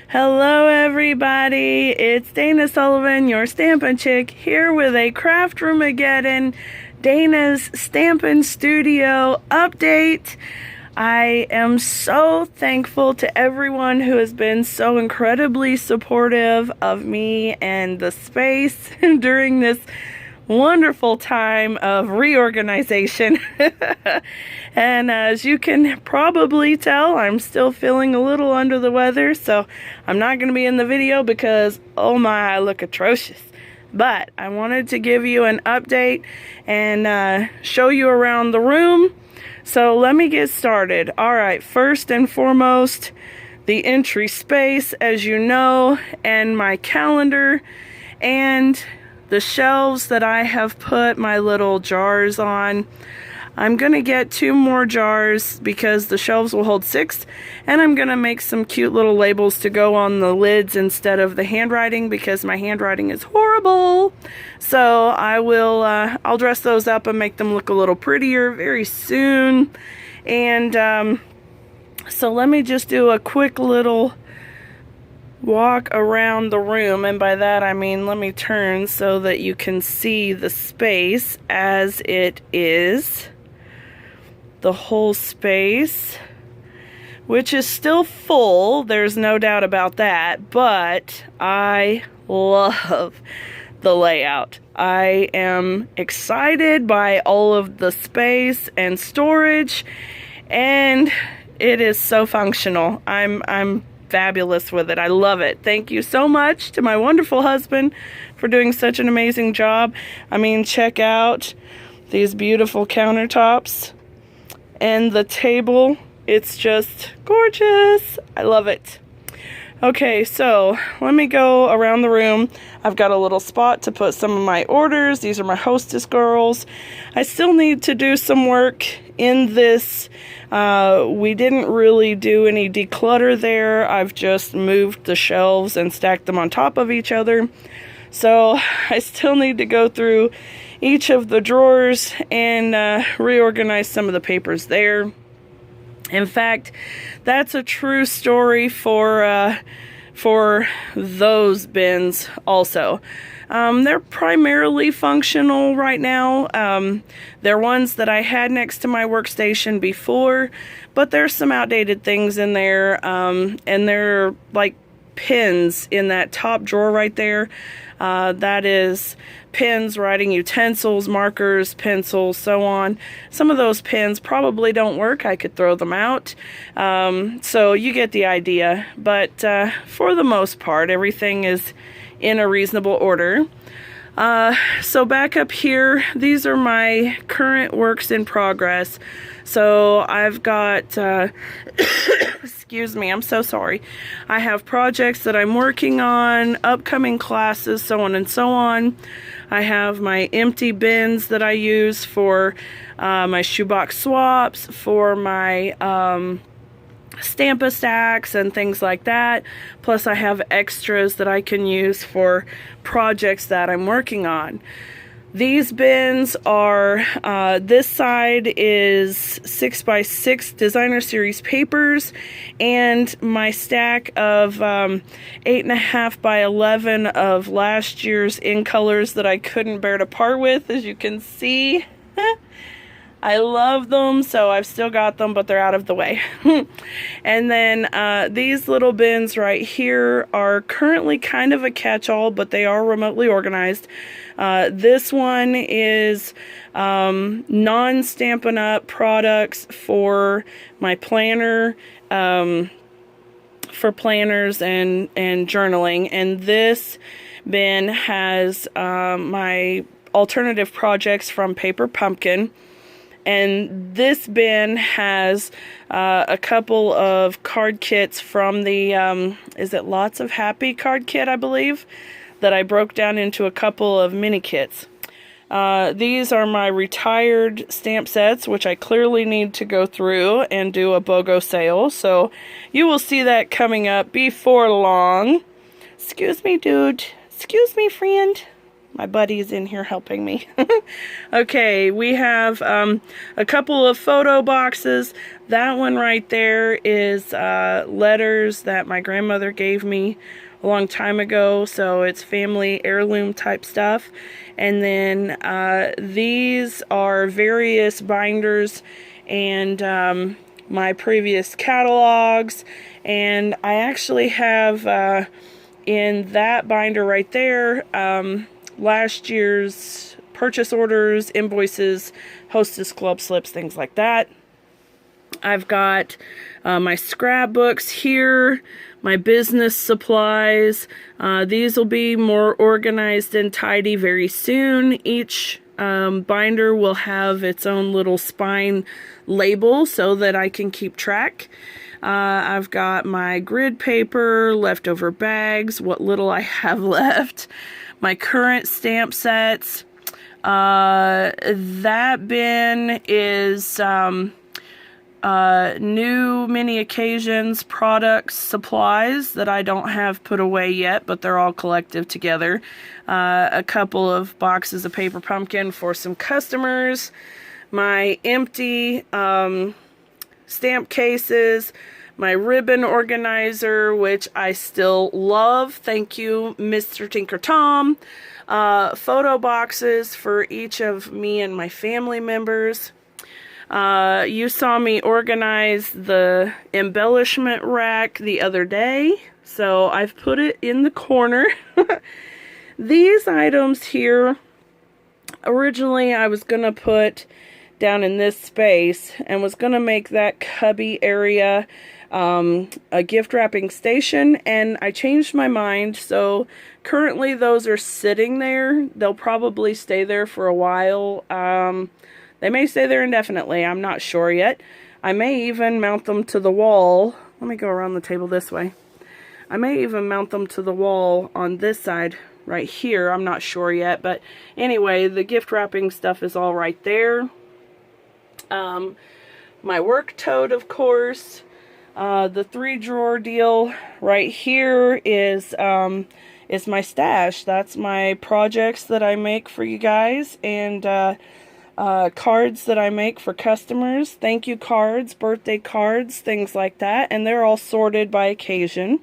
Hello everybody, it's Dana Sullivan, your Stampin' Chick, here with a Craft Roomageddon Dana's Stampin' Studio update. I am so thankful to everyone who has been so incredibly supportive of me and the space during this wonderful time of reorganization. And as you can probably tell, I'm still feeling a little under the weather, so I'm not going to be in the video because, oh my, I look atrocious. But I wanted to give you an update and show you around the room. So let me get started. Alright, first and foremost, the entry space, as you know, and my calendar, and the shelves that I have put my little jars on. I'm going to get 2 more jars because the shelves will hold 6, and I'm going to make some cute little labels to go on the lids instead of the handwriting because my handwriting is horrible. So I'll dress those up and make them look a little prettier very soon. And so let me just do a quick little walk around the room, and by that I mean let me turn so that you can see the space as it is. The whole space, which is still full, there's no doubt about that, but I love the layout. I am excited by all of the space and storage, and it is so functional. I'm fabulous with it. I love it. Thank you so much to my wonderful husband for doing such an amazing job. I mean, check out these beautiful countertops and the table. It's just gorgeous. I love it. Okay, so let me go around the room. I've got a little spot to put some of my orders. These are my hostess girls. I still need to do some work in this. We didn't really do any declutter there. I've just moved the shelves and stacked them on top of each other. So I still need to go through each of the drawers and reorganize some of the papers there. In fact, that's a true story for those bins also. They're primarily functional right now. They're ones that I had next to my workstation before, but there's some outdated things in there, and they're like pins in that top drawer right there. That is pens, writing utensils, markers, pencils, so on. Some of those pens probably don't work. I could throw them out. So you get the idea. But for the most part, everything is in a reasonable order. So back up here, these are my current works in progress. So I've got, excuse me, I'm so sorry. I have projects that I'm working on, upcoming classes, so on and so on. I have my empty bins that I use for my shoebox swaps, for my Stampa stacks and things like that. Plus I have extras that I can use for projects that I'm working on. These bins are, this side is 6x6 designer series papers, and my stack of 8.5 by 11 of last year's in colors that I couldn't bear to part with, as you can see. I love them, so I've still got them, but they're out of the way. And then these little bins right here are currently kind of a catch-all, but they are remotely organized. This one is non-Stampin' Up! Products for my planner, for planners and journaling. And this bin has my alternative projects from Paper Pumpkin. And this bin has a couple of card kits from the, is it Lots of Happy card kit, I believe, that I broke down into a couple of mini kits. These are my retired stamp sets, which I clearly need to go through and do a BOGO sale. So you will see that coming up before long. Excuse me, dude. Excuse me, friend. My buddy's in here helping me. Okay, we have a couple of photo boxes. That one right there is letters that my grandmother gave me a long time ago, so it's family heirloom type stuff. And then these are various binders and my previous catalogs. And I actually have in that binder right there last year's purchase orders, invoices, hostess club slips, things like that. I've got my scrapbooks here, my business supplies. These will be more organized and tidy very soon. Each binder will have its own little spine label so that I can keep track. I've got my grid paper, leftover bags, what little I have left, my current stamp sets. That bin is new mini occasions, products, supplies that I don't have put away yet, but they're all collective together. A couple of boxes of paper pumpkin for some customers. My empty stamp cases, my ribbon organizer, which I still love. Thank you, Mr. Tinker Tom. Photo boxes for each of me and my family members. You saw me organize the embellishment rack the other day, so I've put it in the corner. These items here, originally I was going to put down in this space and was going to make that cubby area a gift wrapping station, and I changed my mind, so currently those are sitting there. They'll probably stay there for a while. They may stay there indefinitely. I'm not sure yet. I may even mount them to the wall. Let me go around the table this way. I may even mount them to the wall on this side right here. I'm not sure yet, but anyway, the gift wrapping stuff is all right there. My work tote, of course. The 3-drawer deal right here is my stash. That's my projects that I make for you guys, and cards that I make for customers, thank you cards, birthday cards, things like that, and they're all sorted by occasion.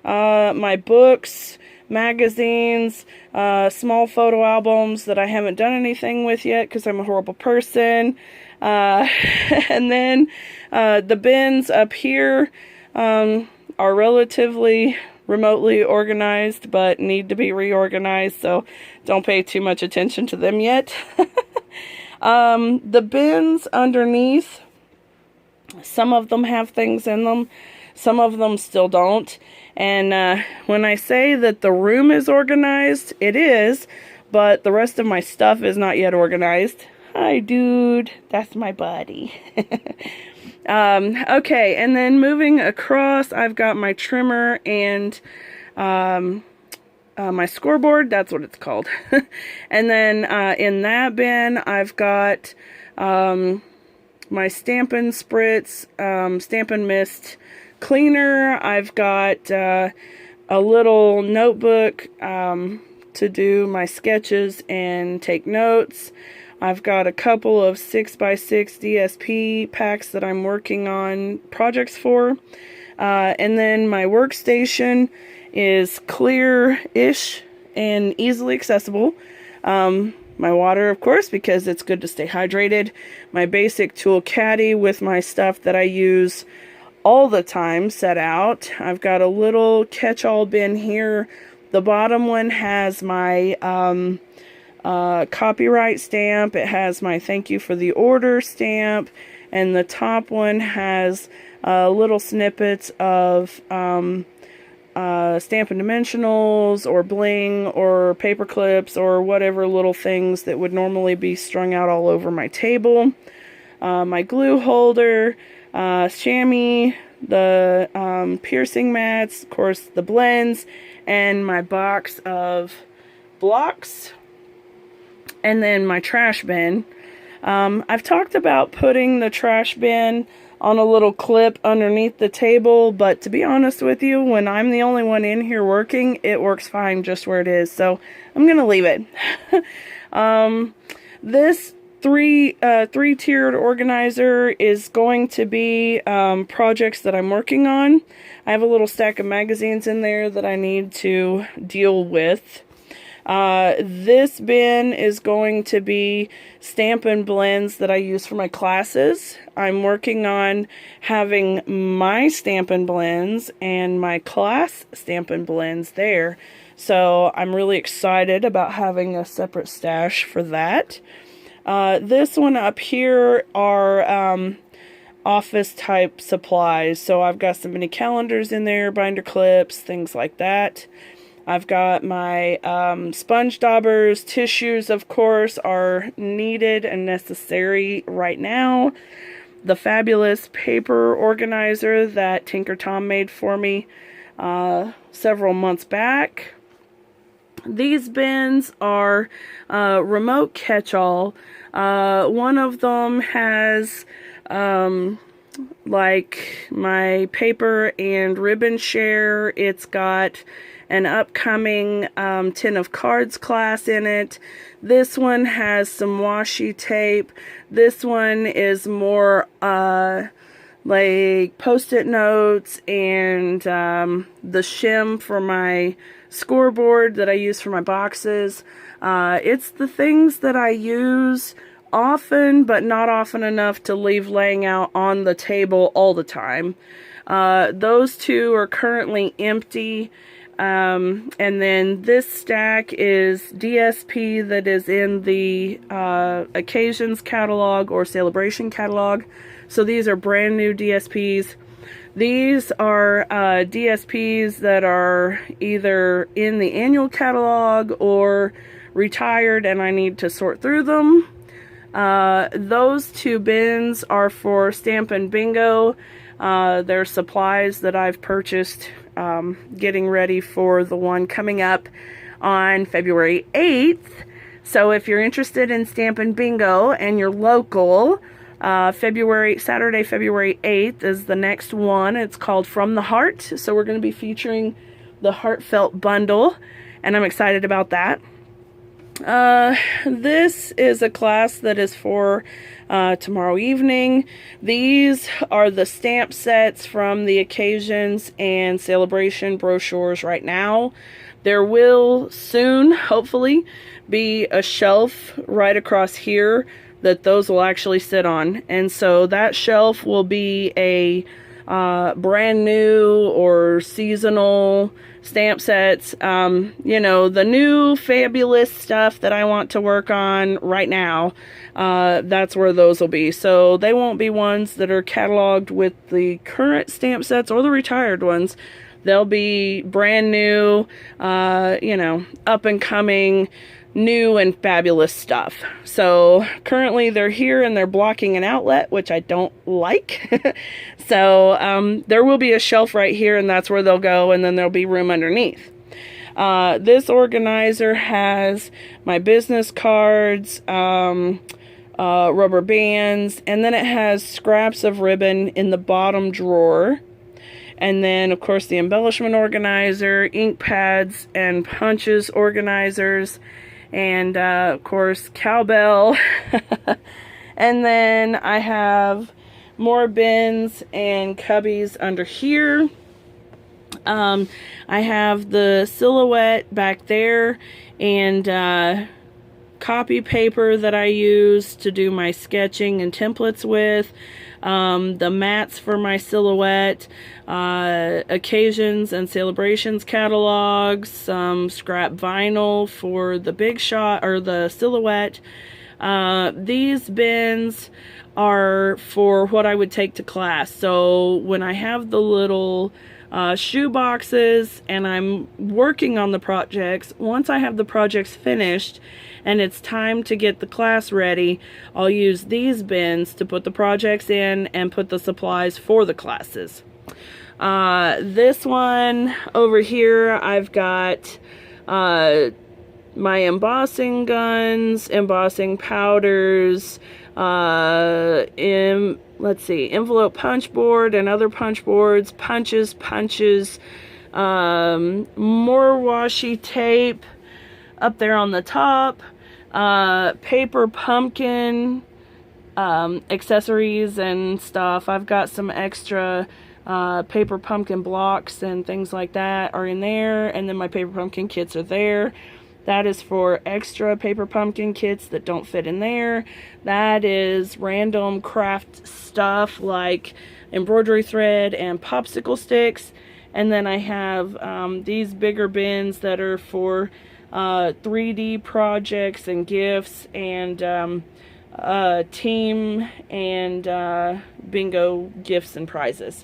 My books, magazines, small photo albums that I haven't done anything with yet because I'm a horrible person. And then the bins up here are relatively remotely organized but need to be reorganized, so don't pay too much attention to them yet. The bins underneath, some of them have things in them, some of them still don't. And when I say that the room is organized, it is, but the rest of my stuff is not yet organized. Hi, dude. That's my buddy. Okay, and then moving across, I've got my trimmer and my scoreboard. That's what it's called. And then in that bin, I've got my Stampin' Spritz, Stampin' Mist cleaner. I've got a little notebook to do my sketches and take notes. I've got a couple of 6x6 DSP packs that I'm working on projects for. And then my workstation is clear-ish and easily accessible. My water, of course, because it's good to stay hydrated. My basic tool caddy with my stuff that I use all the time set out. I've got a little catch-all bin here. The bottom one has my copyright stamp. It has my thank you for the order stamp. And the top one has little snippets of Stampin' Dimensionals or bling or paper clips or whatever little things that would normally be strung out all over my table. My glue holder, chamois, the piercing mats, of course the blends, and my box of blocks, and then my trash bin. I've talked about putting the trash bin on a little clip underneath the table, but to be honest with you, when I'm the only one in here working, it works fine just where it is, so I'm gonna leave it. This three-tiered organizer is going to be projects that I'm working on. I have a little stack of magazines in there that I need to deal with. This bin is going to be Stampin' blends that I use for my classes. I'm working on having my Stampin' blends and my class Stampin' blends there. So I'm really excited about having a separate stash for that. This one up here are office type supplies. So I've got some mini calendars in there, binder clips, things like that. I've got my sponge daubers. Tissues, of course, are needed and necessary right now. The fabulous paper organizer that Tinker Tom made for me several months back. These bins are remote catch-all. One of them has like my paper and ribbon share. It's got an upcoming tin of cards class in it. This one has some washi tape. This one is more like post-it notes and the shim for my scoreboard that I use for my boxes. It's the things that I use often, but not often enough to leave laying out on the table all the time. Those two are currently empty. And then this stack is DSP that is in the Occasions catalog or Celebration catalog. So these are brand new DSPs. These are DSPs that are either in the annual catalog or retired and I need to sort through them. Those two bins are for Stampin' Bingo. They're supplies that I've purchased getting ready for the one coming up on February 8th. So if you're interested in Stampin' Bingo and you're local, Saturday, February 8th is the next one. It's called From the Heart. So we're going to be featuring the Heartfelt Bundle, and I'm excited about that. This is a class that is for tomorrow evening. These are the stamp sets from the Occasions and Celebration brochures right now. There will soon, hopefully, be a shelf right across here that those will actually sit on. And so that shelf will be a brand new or seasonal stamp sets. You know, the new fabulous stuff that I want to work on right now. That's where those will be. So they won't be ones that are cataloged with the current stamp sets or the retired ones. They'll be brand new, you know, up and coming, new and fabulous stuff. So currently they're here and they're blocking an outlet, which I don't like. So there will be a shelf right here and that's where they'll go, and then there'll be room underneath. This organizer has my business cards, rubber bands, and then it has scraps of ribbon in the bottom drawer. And then, of course, the embellishment organizer, ink pads and punches organizers, and, of course, cowbell. And then I have more bins and cubbies under here. I have the silhouette back there and copy paper that I use to do my sketching and templates with. The mats for my silhouette, Occasions and Celebrations catalogs, some scrap vinyl for the big shot or the silhouette. These bins are for what I would take to class. So when I have the little shoe boxes and I'm working on the projects, once I have the projects finished and it's time to get the class ready, I'll use these bins to put the projects in and put the supplies for the classes. This one over here, I've got my embossing guns, embossing powders, let's see, envelope punch board and other punch boards, punches, more washi tape up there on the top, paper pumpkin, accessories and stuff. I've got some extra paper pumpkin blocks and things like that are in there, and then my paper pumpkin kits are there. That is for extra paper pumpkin kits that don't fit in there. That is random craft stuff like embroidery thread and popsicle sticks. And then I have these bigger bins that are for 3D projects and gifts and team and bingo gifts and prizes.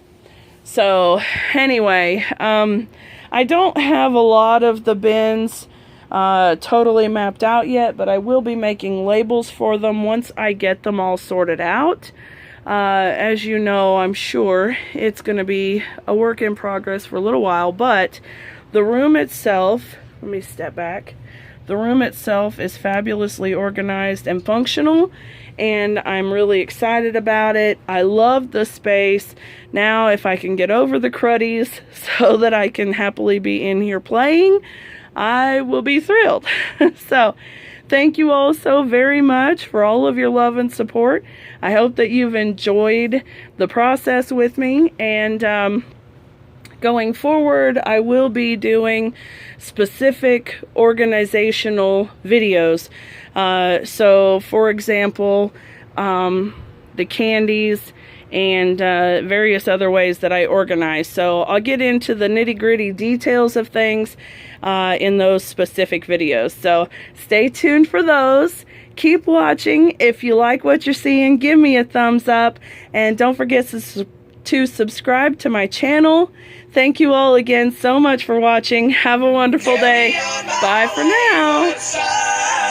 So anyway, I don't have a lot of the bins totally mapped out yet, but I will be making labels for them once I get them all sorted out. As you know, I'm sure it's going to be a work in progress for a little while, but the room itself, let me step back. The room itself is fabulously organized and functional, and I'm really excited about it. I love the space. Now, if I can get over the cruddies so that I can happily be in here playing, I will be thrilled. So, thank you all so very much for all of your love and support. I hope that you've enjoyed the process with me, and going forward, I will be doing specific organizational videos. So, for example, the candies and various other ways that I organize. So I'll get into the nitty-gritty details of things in those specific videos. So stay tuned for those. Keep watching. If you like what you're seeing, give me a thumbs up, and don't forget to subscribe to my channel. Thank you all again so much for watching. Have a wonderful day. Bye for now.